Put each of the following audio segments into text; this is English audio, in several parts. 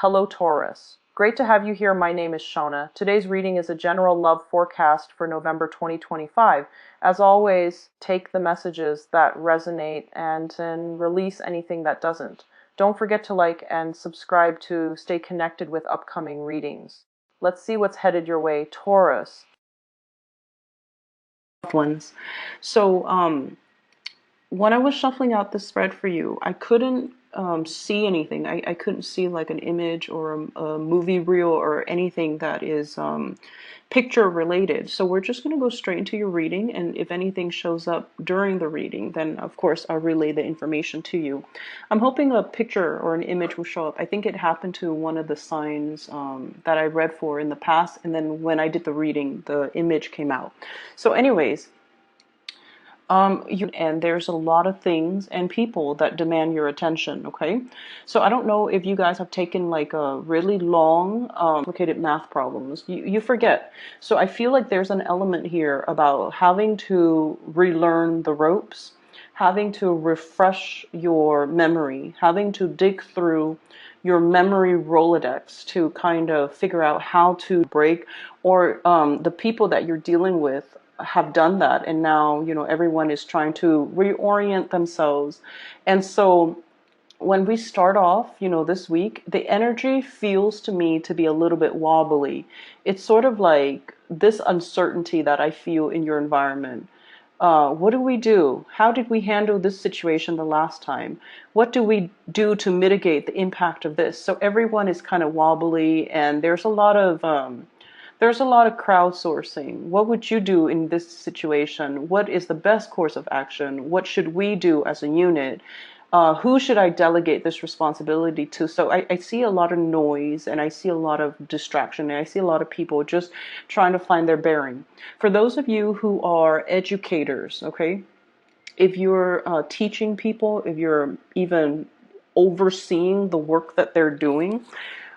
Hello, Taurus. Great to have you here. My name is Shona. Today's reading is a general love forecast for November 2025. As always, take the messages that resonate and then release anything that doesn't. Don't forget to like and subscribe to stay connected with upcoming readings. Let's see what's headed your way, Taurus. Ones. So, when I was shuffling out the spread for you, I couldn't see anything. I couldn't see like an image or a movie reel or anything that is picture related. So we're just going to go straight into your reading. And if anything shows up during the reading, then of course I'll relay the information to you. I'm hoping a picture or an image will show up. I think it happened to one of the signs that I read for in the past. And then when I did the reading, the image came out. So anyways, and there's a lot of things and people that demand your attention, okay? So I don't know if you guys have taken like a really long, complicated math problems. You forget. So I feel like there's an element here about having to relearn the ropes, having to refresh your memory, having to dig through your memory Rolodex to kind of figure out how to break, or the people that you're dealing with have done that, and now everyone is trying to reorient themselves. And so when we start off this week, the energy feels to me to be a little bit wobbly. It's sort of like this uncertainty that I feel in your environment. What do we do? How did we handle this situation the last time? What do we do to mitigate the impact of this? So everyone is kind of wobbly, and there's a lot of crowdsourcing. What would you do in this situation? What is the best course of action? What should we do as a unit? Who should I delegate this responsibility to? So I see a lot of noise, and I see a lot of distraction, and I see a lot of people just trying to find their bearing. For those of you who are educators, okay, if you're teaching people, if you're even overseeing the work that they're doing,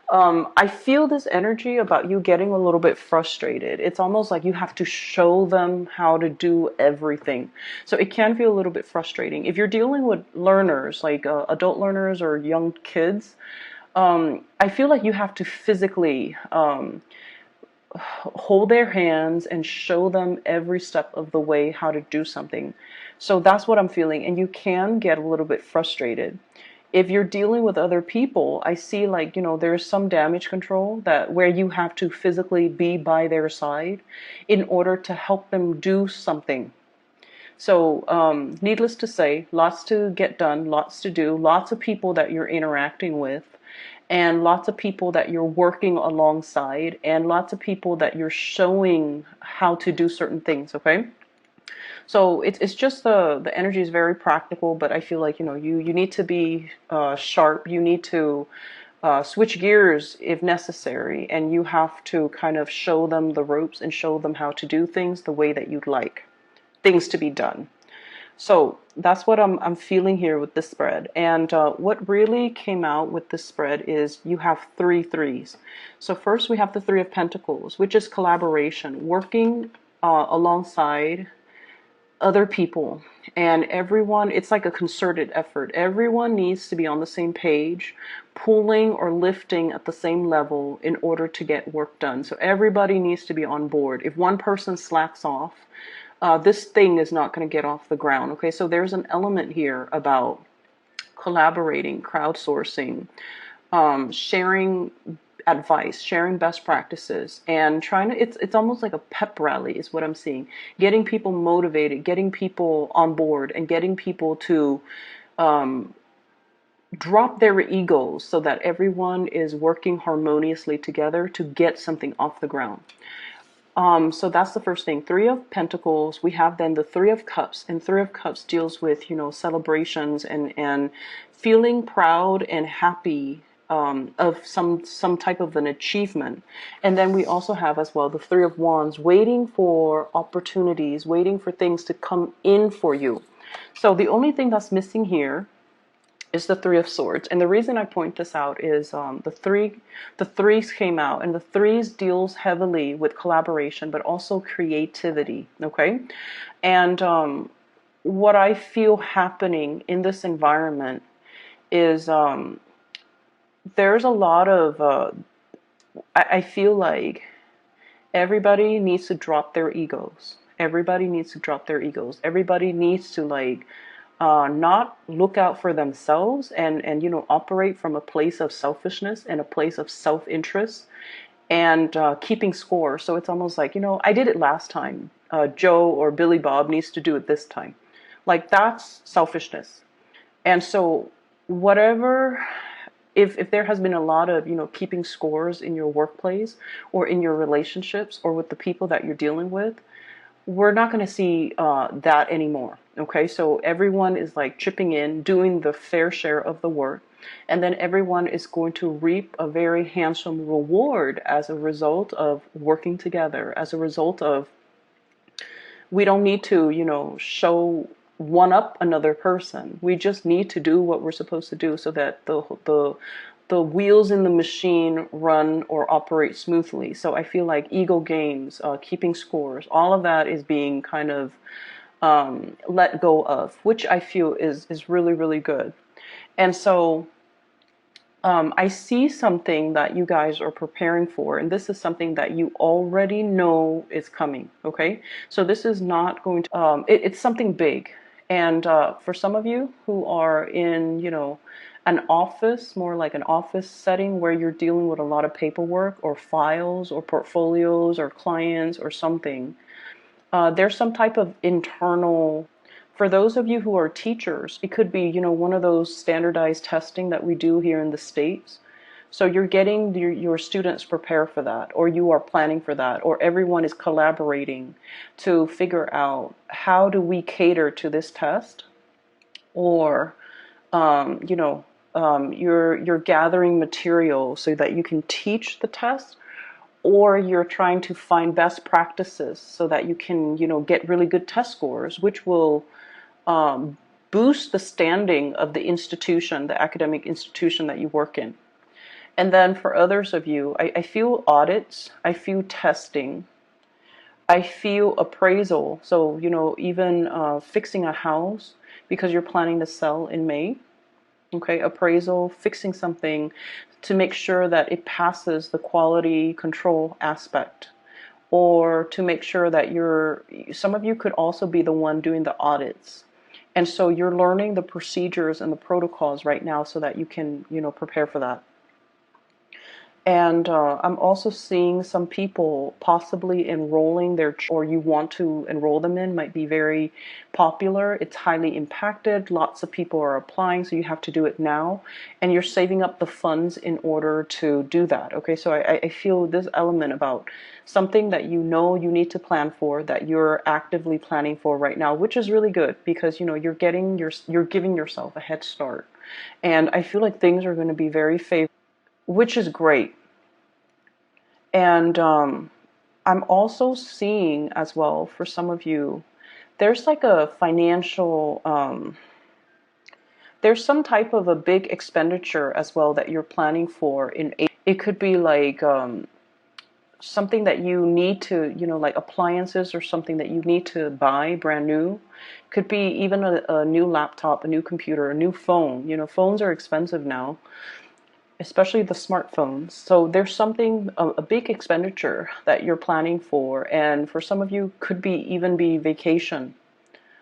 I feel this energy about you getting a little bit frustrated. It's almost like you have to show them how to do everything. So it can feel a little bit frustrating. If you're dealing with learners, like adult learners or young kids, I feel like you have to physically hold their hands and show them every step of the way how to do something. So that's what I'm feeling. And you can get a little bit frustrated. If you're dealing with other people, I see like, there's some damage control that where you have to physically be by their side in order to help them do something. So, needless to say, lots to get done, lots to do, lots of people that you're interacting with, and lots of people that you're working alongside, and lots of people that you're showing how to do certain things, okay? So it's just the energy is very practical, but I feel like you need to be sharp. You need to switch gears if necessary, and you have to kind of show them the ropes and show them how to do things the way that you'd like things to be done. So that's what I'm feeling here with this spread. And what really came out with this spread is you have three threes. So first we have the Three of Pentacles, which is collaboration, working alongside other people, and everyone. It's like a concerted effort. Everyone needs to be on the same page, pulling or lifting at the same level in order to get work done. So everybody needs to be on board. If one person slacks off, this thing is not going to get off the ground. Okay, so there's an element here about collaborating, crowdsourcing, sharing advice, sharing best practices, and trying to, it's almost like a pep rally is what I'm seeing. Getting people motivated, getting people on board, and getting people to drop their egos so that everyone is working harmoniously together to get something off the ground. So that's the first thing. Three of Pentacles. We have then the Three of Cups, and Three of Cups deals with, celebrations and feeling proud and happy of some type of an achievement. And then we also have as well the Three of Wands, waiting for opportunities, waiting for things to come in for you. So the only thing that's missing here is the Three of Swords. And the reason I point this out is the threes came out, and the threes deals heavily with collaboration, but also creativity. Okay. And what I feel happening in this environment is there's a lot of, I feel like everybody needs to drop their egos. Everybody needs to drop their egos. Everybody needs to like not look out for themselves and operate from a place of selfishness and a place of self-interest and keeping score. So it's almost like, I did it last time. Joe or Billy Bob needs to do it this time. Like that's selfishness. And so whatever, if there has been a lot of keeping scores in your workplace or in your relationships or with the people that you're dealing with, we're not going to see that anymore. Okay, so everyone is like chipping in, doing the fair share of the work, and then everyone is going to reap a very handsome reward as a result of working together, as a result of, we don't need to, show one up another person. We just need to do what we're supposed to do so that the wheels in the machine run or operate smoothly. So I feel like ego games, keeping scores, all of that is being kind of let go of, which I feel is really, really good. And so I see something that you guys are preparing for, and this is something that you already know is coming. Okay, so this is not going to. It's something big, and for some of you who are in, an office, more like an office setting where you're dealing with a lot of paperwork or files or portfolios or clients or something, there's some type of internal, for those of you who are teachers, it could be, one of those standardized testing that we do here in the States. So you're getting your students prepare for that, or you are planning for that, or everyone is collaborating to figure out how do we cater to this test, or you're gathering material so that you can teach the test, or you're trying to find best practices so that you can, get really good test scores, which will boost the standing of the institution, the academic institution that you work in. And then for others of you, I feel audits, I feel testing, I feel appraisal. So, even fixing a house because you're planning to sell in May. Okay, appraisal, fixing something to make sure that it passes the quality control aspect, or to make sure that some of you could also be the one doing the audits. And so you're learning the procedures and the protocols right now so that you can, prepare for that. And I'm also seeing some people possibly enrolling or you want to enroll them in, might be very popular. It's highly impacted. Lots of people are applying, so you have to do it now. And you're saving up the funds in order to do that. Okay, so I feel this element about something that you need to plan for, that you're actively planning for right now, which is really good because you're giving yourself a head start. And I feel like things are going to be very favorable, which is great. And I'm also seeing as well, for some of you, there's like a financial, there's some type of a big expenditure as well that you're planning for in April. It could be like something that you need to, like appliances or something that you need to buy brand new. Could be even a new laptop, a new computer, a new phone. Phones are expensive now, especially the smartphones. So there's something, a big expenditure that you're planning for. And for some of you, could be even be vacation,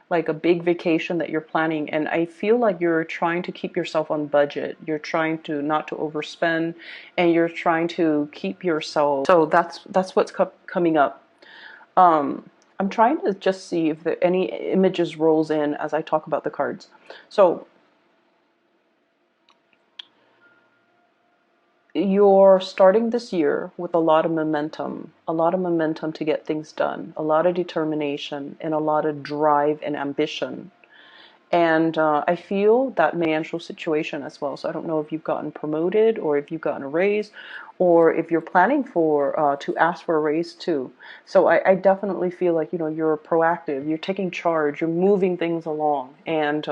like a big vacation that you're planning. And I feel like you're trying to keep yourself on budget. You're trying to not to overspend, and you're trying to keep yourself. So that's what's coming up. I'm trying to just see if there any images rolls in as I talk about the cards. So you're starting this year with a lot of momentum to get things done, a lot of determination, and a lot of drive and ambition. And I feel that financial situation as well. So I don't know if you've gotten promoted or if you've gotten a raise, or if you're planning for to ask for a raise too. So I definitely feel like you're proactive, you're taking charge, you're moving things along, and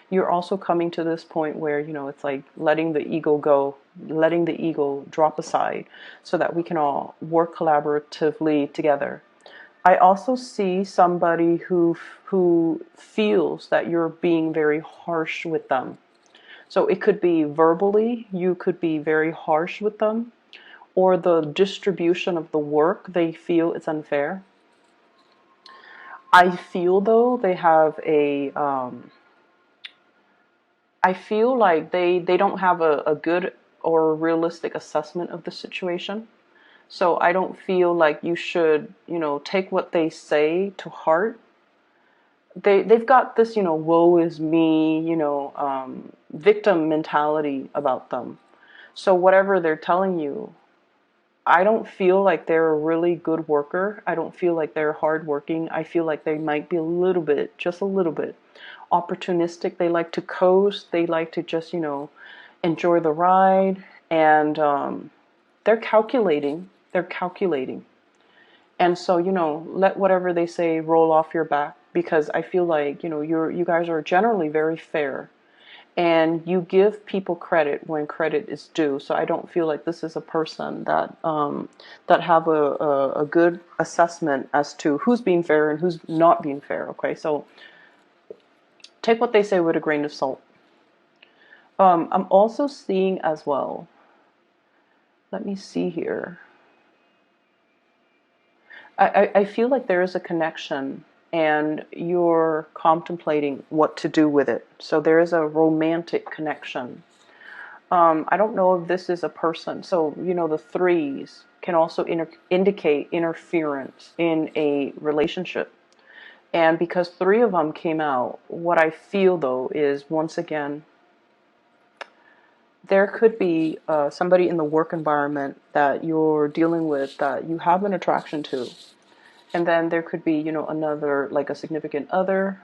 you're also coming to this point where it's like letting the ego go, letting the ego drop aside, so that we can all work collaboratively together. I also see somebody who feels that you're being very harsh with them. So it could be verbally, you could be very harsh with them, or the distribution of the work, they feel it's unfair. I feel though they have I feel like they don't have a good or realistic assessment of the situation. So I don't feel like you should, take what they say to heart. They've got this, woe is me, victim mentality about them. So whatever they're telling you, I don't feel like they're a really good worker. I don't feel like they're hardworking. I feel like they might be a little bit, just a little bit, opportunistic. They like to coast. They like to just, enjoy the ride. And they're calculating. They're calculating. And so, let whatever they say roll off your back, because I feel like, you guys are generally very fair, and you give people credit when credit is due. So I don't feel like this is a person that have a good assessment as to who's being fair and who's not being fair. Okay, so take what they say with a grain of salt. I'm also seeing as well. Let me see here. I feel like there is a connection and you're contemplating what to do with it. So there is a romantic connection. I don't know if this is a person. So, the threes can also indicate interference in a relationship. And because three of them came out, what I feel though is, once again, there could be somebody in the work environment that you're dealing with that you have an attraction to. And then there could be, another, like a significant other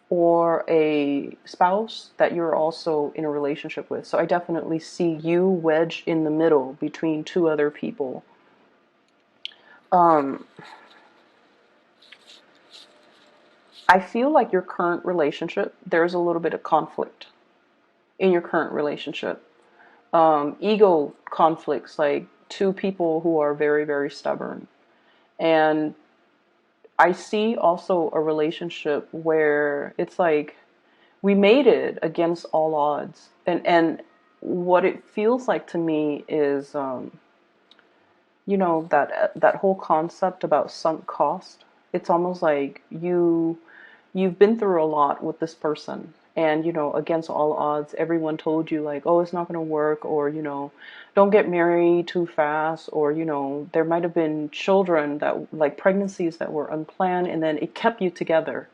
or a spouse that you're also in a relationship with. So I definitely see you wedged in the middle between two other people. Um, I feel like your current relationship, there's a little bit of conflict in your current relationship. Ego conflicts, like two people who are very, very stubborn. And I see also a relationship where it's like we made it against all odds. And what it feels like to me is, that whole concept about sunk cost. It's almost like you've been through a lot with this person, and against all odds, everyone told you like, oh, it's not going to work, or don't get married too fast, or there might have been children that, like, pregnancies that were unplanned, and then it kept you together.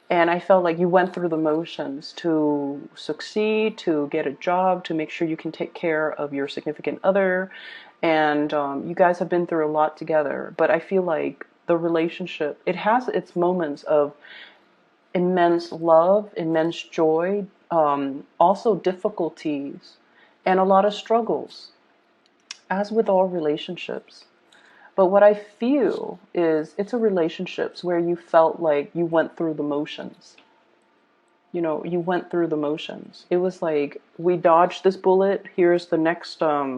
And I felt like you went through the motions to succeed, to get a job, to make sure you can take care of your significant other. And you guys have been through a lot together. But I feel like the relationship, it has its moments of immense love, immense joy, also difficulties, and a lot of struggles, as with all relationships. But what I feel is it's a relationships where you felt like you went through the motions. You went through the motions. It was like, we dodged this bullet. Here's the next rough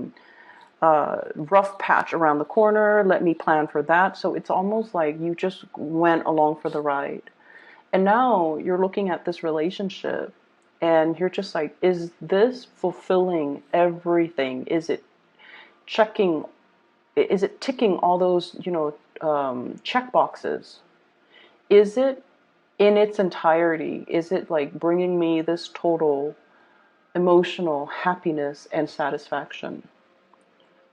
patch around the corner. Let me plan for that. So it's almost like you just went along for the ride. And now you're looking at this relationship and you're just like, is this fulfilling everything? Checking is it ticking all those, check boxes? Is it in its entirety? Is it like bringing me this total emotional happiness and satisfaction?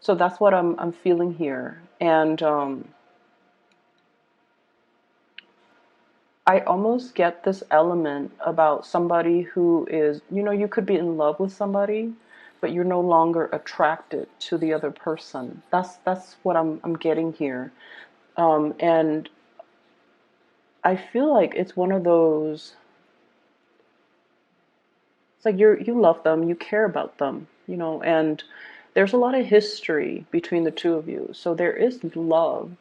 So that's what I'm feeling here. And I almost get this element about somebody who is, you could be in love with somebody, but you're no longer attracted to the other person. That's what I'm getting here. And I feel like it's one of those, it's like you love them, you care about them, and there's a lot of history between the two of you. So there is love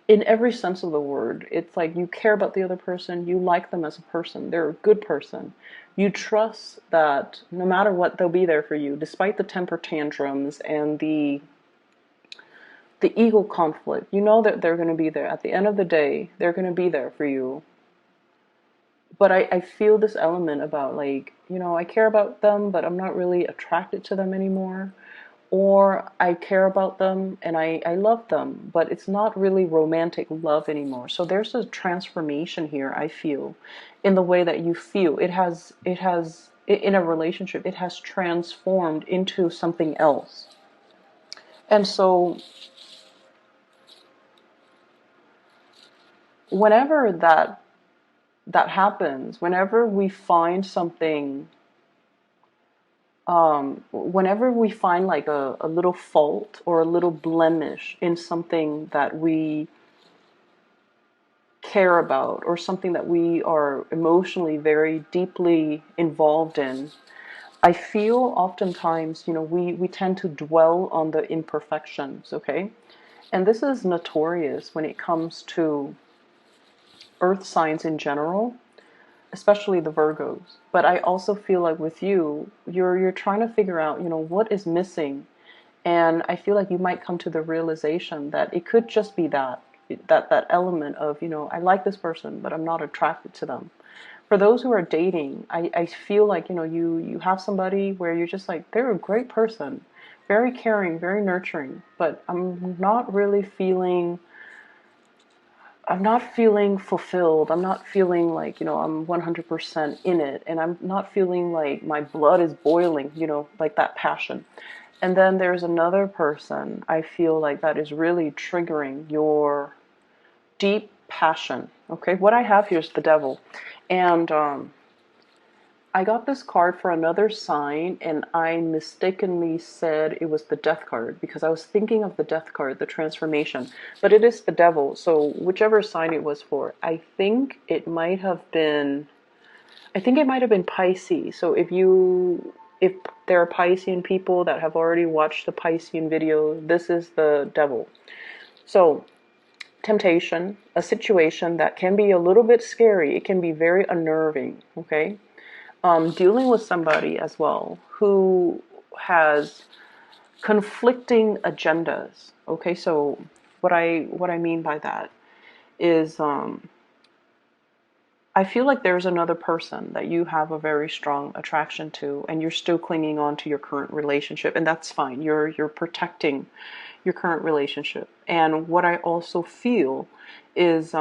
in every sense of the word. It's like you care about the other person, you like them as a person, they're a good person. You trust that no matter what, they'll be there for you, despite the temper tantrums and the ego conflict. You know that they're going to be there. At the end of the day, they're going to be there for you. But I feel this element about like, I care about them, but I'm not really attracted to them anymore. Or I care about them and I love them, but it's not really romantic love anymore. So there's a transformation here, I feel, in the way that you feel. In a relationship, it has transformed into something else. And so whenever that happens, whenever we find something, whenever we find like a little fault or a little blemish in something that we care about or something that we are emotionally very deeply involved in, I feel oftentimes, we tend to dwell on the imperfections, okay? And this is notorious when it comes to earth signs in general, especially the Virgos. But I also feel like with you, you're trying to figure out, what is missing. And I feel like you might come to the realization that it could just be that element of, I like this person, but I'm not attracted to them. For those who are dating, I feel like, you have somebody where you're just like, they're a great person, very caring, very nurturing, but I'm not feeling fulfilled. I'm not feeling like, I'm 100% in it. And I'm not feeling like my blood is boiling, like that passion. And then there's another person I feel like that is really triggering your deep passion. Okay, what I have here is the devil. And I got this card for another sign, and I mistakenly said it was the death card because I was thinking of the death card, the transformation. But it is the devil, so whichever sign it was for, I think it might have been Pisces. So if there are Piscean people that have already watched the Piscean video, this is the devil. So temptation, a situation that can be a little bit scary. It can be very unnerving, okay? Dealing with somebody as well who has conflicting agendas. Okay, so what I mean by that is I feel like there's another person that you have a very strong attraction to, and you're still clinging on to your current relationship, and that's fine. You're protecting your current relationship. And what I also feel is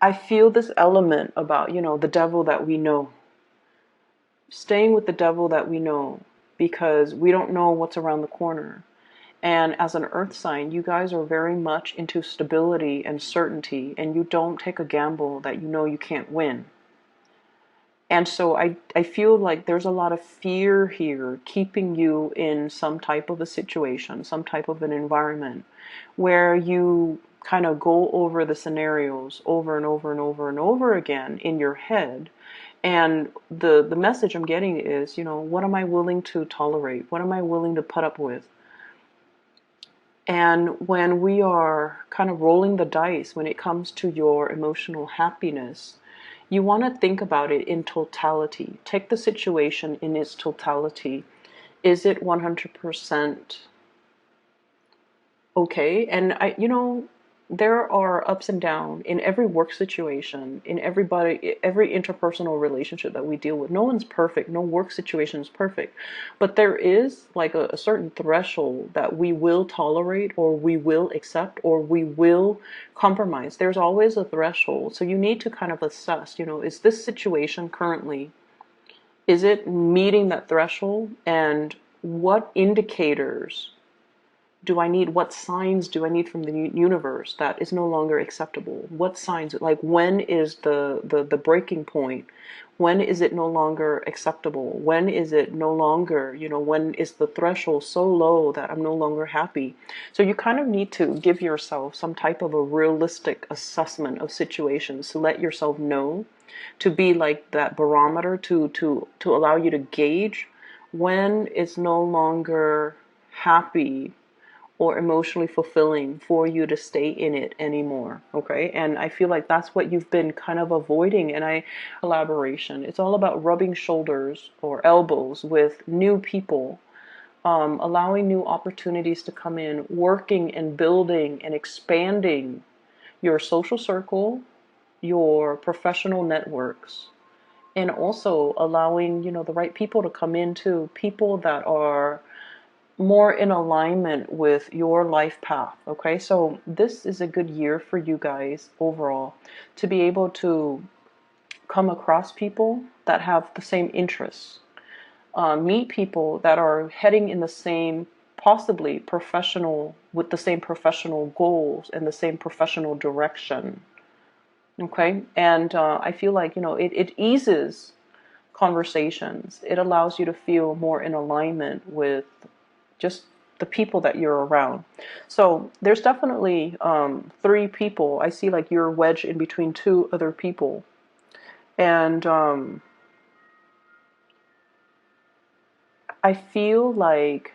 I feel this element about, the devil that we know. Staying with the devil that we know because we don't know what's around the corner. And as an earth sign, you guys are very much into stability and certainty, and you don't take a gamble that you know you can't win. And so I feel like there's a lot of fear here keeping you in some type of a situation, some type of an environment where you kind of go over the scenarios over and over and over and over again in your head. And the message I'm getting is, what am I willing to tolerate? What am I willing to put up with? And when we are kind of rolling the dice when it comes to your emotional happiness, you want to think about it in totality. Take the situation in its totality. Is it 100% okay? And there are ups and downs in every work situation, in every interpersonal relationship that we deal with. No one's perfect. No work situation is perfect. But there is like a certain threshold that we will tolerate or we will accept or we will compromise. There's always a threshold. So you need to kind of assess, is this situation currently, is it meeting that threshold? And what indicators do I need? What signs do I need from the universe that is no longer acceptable? What signs, like when is the breaking point? When is it no longer acceptable? When is it no longer, when is the threshold so low that I'm no longer happy? So you kind of need to give yourself some type of a realistic assessment of situations to let yourself know, to be like that barometer to allow you to gauge when it's no longer happy or emotionally fulfilling for you to stay in it anymore. Okay. And I feel like that's what you've been kind of avoiding in a collaboration. It's all about rubbing shoulders or elbows with new people, allowing new opportunities to come in, working and building and expanding your social circle, your professional networks, and also allowing, the right people to come into, people that are more in alignment with your life path. Okay, so this is a good year for you guys overall to be able to come across people that have the same interests, meet people that are heading in the same, possibly professional, with the same professional goals and the same professional direction. Okay, and I feel like, it eases conversations. It allows you to feel more in alignment with just the people that you're around. So there's definitely three people. I see like you're wedged in between two other people. And I feel like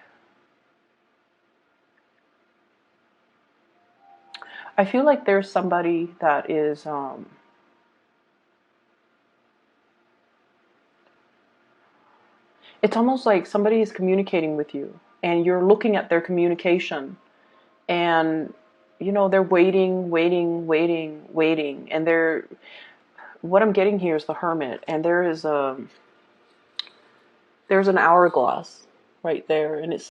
there's somebody that is it's almost like somebody is communicating with you and you're looking at their communication, and they're waiting, waiting, waiting, waiting, and they're, what I'm getting here is the Hermit, and there's an hourglass right there, and it's